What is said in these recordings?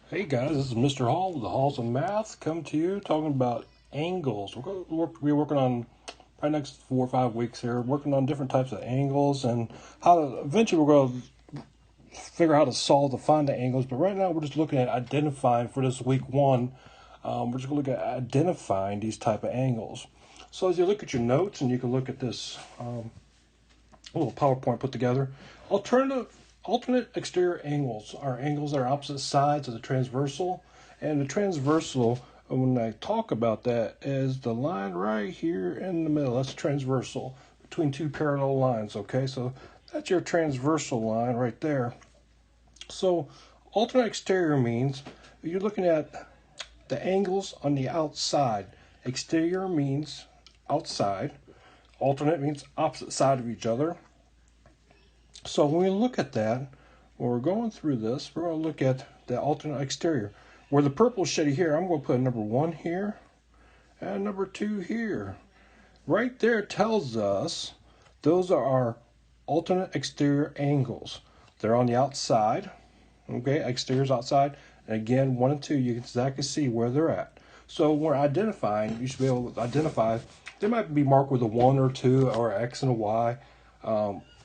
Hey guys, this is Mr. Hall with the Halls of Math. Come to you talking about angles. We're working on probably next 4 or 5 weeks here, working on different types of angles and how to eventually we're going to figure out how to find the angles. But right now we're just looking at identifying for this week one. We're just going to look at identifying these type of angles. So as you look at your notes and you can look at this little PowerPoint put together. Alternate exterior angles are angles that are opposite sides of the transversal. And the transversal, when I talk about that, is the line right here in the middle. That's transversal between two parallel lines, okay? So that's your transversal line right there. So alternate exterior means you're looking at the angles on the outside. Exterior means outside. Alternate means opposite side of each other. So when we look at that, when we're going through this, we're going to look at the alternate exterior. Where the purple is shaded here, I'm going to put number 1 here and number 2 here. Right there tells us those are our alternate exterior angles. They're on the outside, okay, exterior's outside. And again, 1 and 2, you can exactly see where they're at. So when we're identifying, you should be able to identify, they might be marked with a 1 or 2 or X and a Y.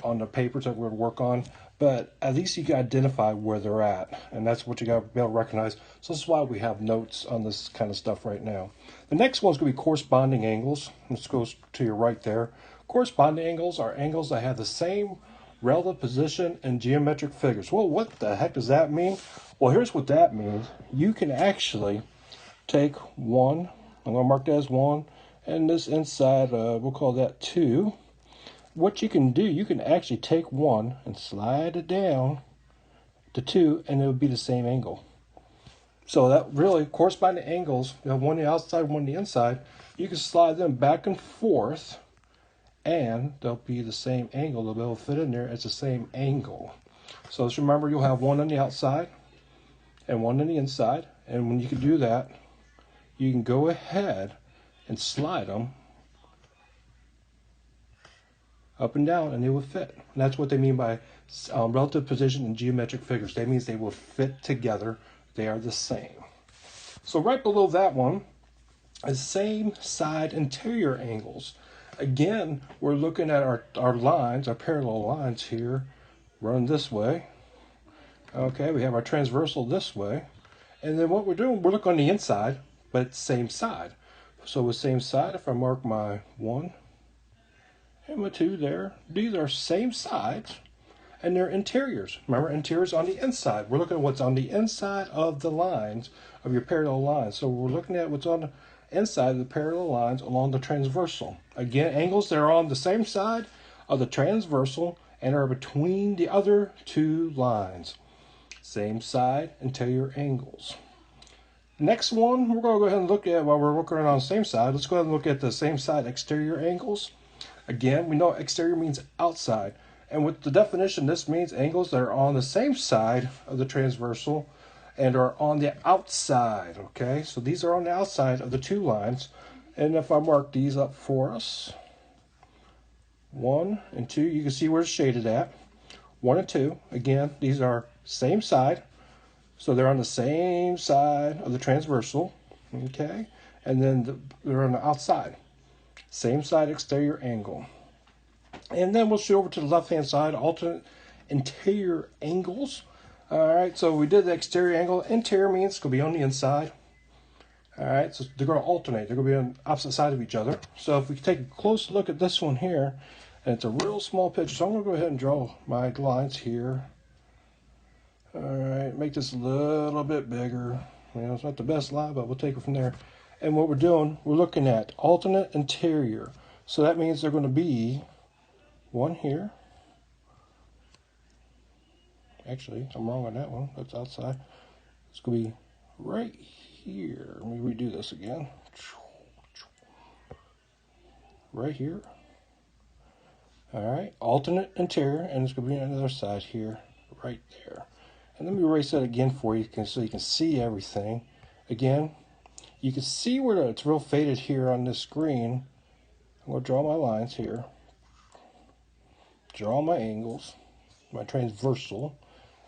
On the papers that we're going to work on, but at least you can identify where they're at, and that's what you got to be able to recognize. So this is why we have notes on this kind of stuff right now. The next one's going to be corresponding angles. Let's go to your right there. Corresponding angles are angles that have the same relative position in geometric figures. Well, what the heck does that mean? Well, here's what that means. You can actually take 1, I'm going to mark that as 1, and this inside, we'll call that 2. What you can do, you can actually take 1 and slide it down to 2, and it would be the same angle. So that really corresponding angles, you have one on the outside, one on the inside, you can slide them back and forth, and they'll be the same angle. They'll be able to fit in there as the same angle. So just remember, you'll have one on the outside and one on the inside, and when you can do that, you can go ahead and slide them up and down, and they will fit. And that's what they mean by relative position in geometric figures. That means they will fit together. They are the same. So right below that one is same side interior angles. Again, we're looking at our lines, our parallel lines here, run this way. Okay, we have our transversal this way. And then what we're doing, we're looking on the inside, but same side. So with same side, if I mark my 1, and my 2 there, these are same sides, and they're interiors. Remember, interiors on the inside. We're looking at what's on the inside of the lines of your parallel lines. So we're looking at what's on the inside of the parallel lines along the transversal. Again, angles that are on the same side of the transversal and are between the other 2 lines. Same side interior angles. Next one, we're going to go ahead and look at, while we're working on the same side, let's go ahead and look at the same side exterior angles. Again, we know exterior means outside. And with the definition, this means angles that are on the same side of the transversal and are on the outside, okay? So these are on the outside of the 2 lines. And if I mark these up for us, 1 and 2, you can see where it's shaded at. 1 and 2, again, these are same side. So they're on the same side of the transversal, okay? And then they're on the outside. Same side exterior angle. And then we'll shoot over to the left-hand side, alternate interior angles. All right, so we did the exterior angle. Interior means it's going to be on the inside. All right, so they're going to alternate. They're going to be on opposite sides of each other. So if we take a close look at this one here, and it's a real small picture, so I'm going to go ahead and draw my lines here. All right, make this a little bit bigger. You know, it's not the best line, but we'll take it from there. And what we're doing, we're looking at alternate interior. So that means they're going to be 1 here. Actually, I'm wrong on that one. That's outside. It's going to be right here. Let me redo this again. Right here. All right, alternate interior, and it's going to be on the other side here, right there. And let me erase that again for you so you can see everything. Again, you can see where it's real faded here on this screen. I'm going to draw my lines here. Draw my angles, my transversal.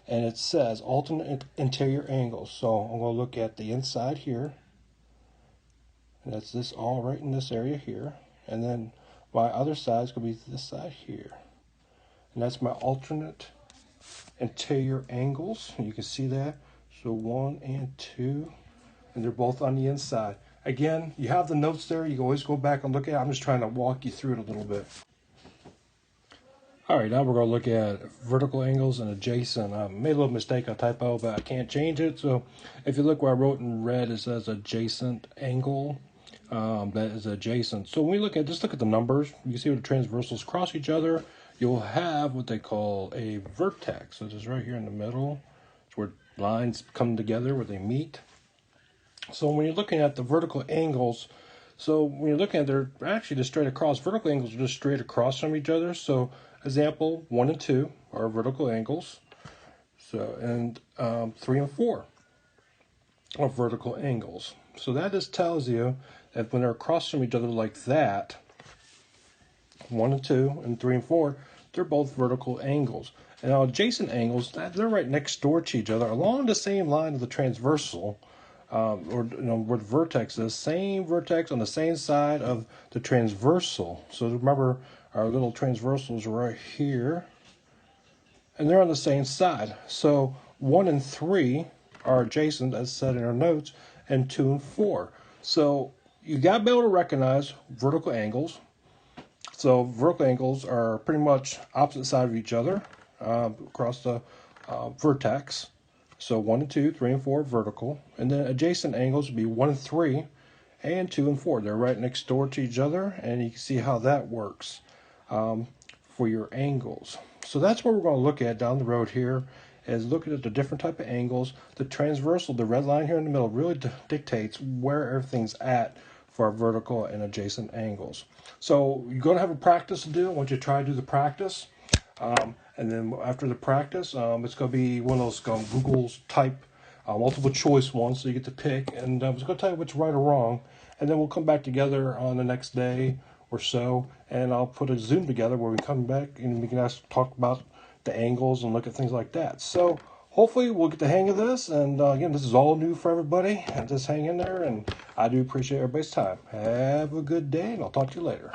and it says alternate interior angles. So I'm going to look at the inside here, and that's this all right in this area here, and then my other side is going to be this side here, and that's my alternate interior angles. You can see that. So 1 and 2, and they're both on the inside. Again, you have the notes there. You can always go back and look at it. I'm just trying to walk you through it a little bit. All right, now we're going to look at vertical angles and adjacent. I made a little mistake, a typo, but I can't change it. So if you look where I wrote in red, it says adjacent angle. That is adjacent. So when we look at, just look at the numbers. You see where the transversals cross each other. You'll have what they call a vertex. So it's right here in the middle. It's where lines come together, where they meet. So when you're looking at the vertical angles, so when you're looking at, they're actually just straight across. Vertical angles are just straight across from each other. So example 1 and 2 are vertical angles. So and 3 and 4 are vertical angles. So that just tells you that when they're across from each other like that, 1 and 2 and 3 and 4, they're both vertical angles. And now adjacent angles, they're right next door to each other along the same line of the transversal. Or where the vertex is, same vertex on the same side of the transversal. So remember, our little transversals are right here, and they're on the same side. So 1 and 3 are adjacent, as said in our notes, and 2 and 4. So you got to be able to recognize vertical angles. So vertical angles are pretty much opposite side of each other across the vertex. So 1 and 2, 3 and 4 vertical. And then adjacent angles would be 1 and 3 and 2 and 4. They're right next door to each other, and you can see how that works for your angles. So that's what we're going to look at down the road here, is looking at the different type of angles. The transversal, the red line here in the middle, really dictates where everything's at for our vertical and adjacent angles. So you're going to have a practice to do. I want you to try to do the practice. And then after the practice, it's going to be one of those Google's type multiple choice ones, so you get to pick. And I was going to tell you what's right or wrong. And then we'll come back together on the next day or so, and I'll put a Zoom together where we come back and we can talk about the angles and look at things like that. So hopefully we'll get the hang of this. And again, this is all new for everybody. And just hang in there. And I do appreciate everybody's time. Have a good day, and I'll talk to you later.